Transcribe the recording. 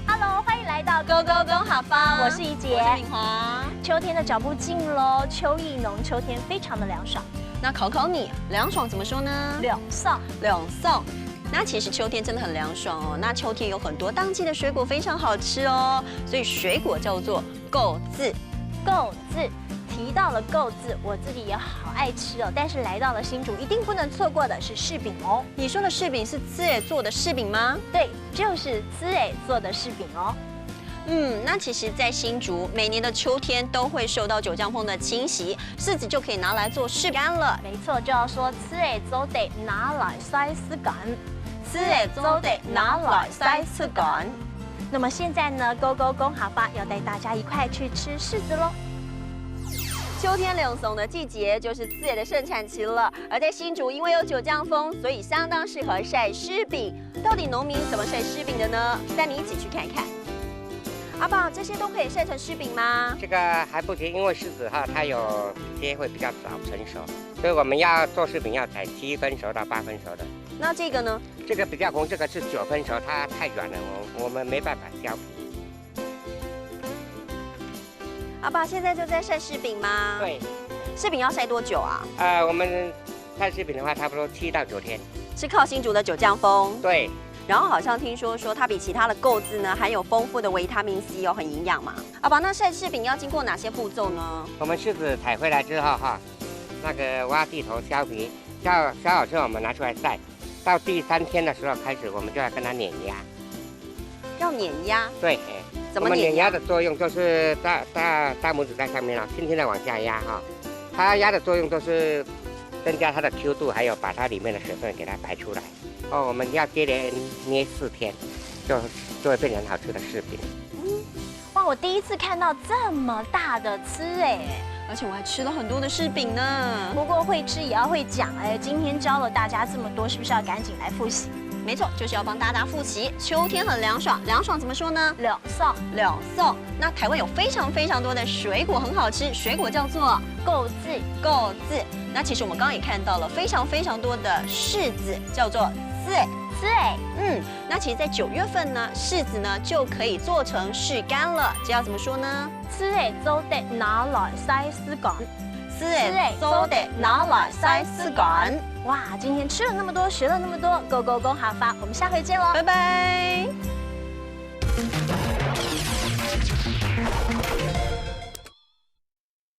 Hello， 欢迎来到 Go Go Go 好方，我是怡姐，我是敏华。秋天的脚步近喽，秋意浓，秋天非常的凉爽。那考考你，凉爽怎么说呢？凉爽，凉爽。那其实秋天真的很凉爽哦。那秋天有很多当季的水果非常好吃哦，所以水果叫做柚子。柚子。提到了柚子，我自己也好爱吃哦。但是来到了新竹，一定不能错过的是柿饼哦。你说的柿饼是自己做的柿饼吗？对，就是自己做的柿饼哦。那其实，在新竹，每年的秋天都会受到九江风的侵袭，柿子就可以拿来做柿干了。没错，就要说自己做的拿来塞柿干，自己做的拿来塞柿干。那么现在呢，Go Go Go 好吧，要带大家一块去吃柿子喽。秋天凉爽的季节就是淄野的盛产期了，而在新竹因为有九江风，所以相当适合晒柿饼。到底农民怎么晒柿饼的呢？带你一起去看看。阿爸，这些都可以晒成柿饼吗？这个还不行，因为柿子哈，它有些会比较早成熟，所以我们要做柿饼要采7分熟到8分熟的。那这个呢？这个比较红，这个是9分熟，它太软了，我们没办法削皮。阿爸现在就在晒柿饼吗？对，柿饼要晒多久啊？我们晒柿饼的话，差不多7到9天。是靠新竹的九江风。对。然后好像听说它比其他的柚子呢含有丰富的维他命 C 哦，很营养嘛。阿爸，那晒柿饼要经过哪些步骤呢？我们柿子采回来之后哈，那个挖地头削皮，削好之后我们拿出来晒，到第3天的时候开始，我们就要跟它碾压。要碾压？对。怎么碾压的作用就是大拇指在上面了，轻轻的往下压哈。它压的作用都是增加它的 Q 度，还有把它里面的水分给它排出来。哦，我们要接连捏4天，就会变成好吃的柿饼。哇，我第一次看到这么大的糍哎，而且我还吃了很多的柿饼呢。不过会吃也要会讲哎，今天教了大家这么多，是不是要赶紧来复习？没错，就是要帮大家复习。秋天很凉爽，凉爽怎么说呢？凉爽，凉爽。那台湾有非常非常多的水果很好吃，水果叫做柚子，柚子。那其实我们刚刚也看到了非常非常多的柿子，叫做淄淄。那其实，在9月份呢，柿子呢就可以做成柿干了。这要怎么说呢？淄做的拿来塞柿干，淄做的拿来塞柿干。哇，今天吃了那么多，学了那么多，Go Go Go 好发，我们下回见喽，拜拜。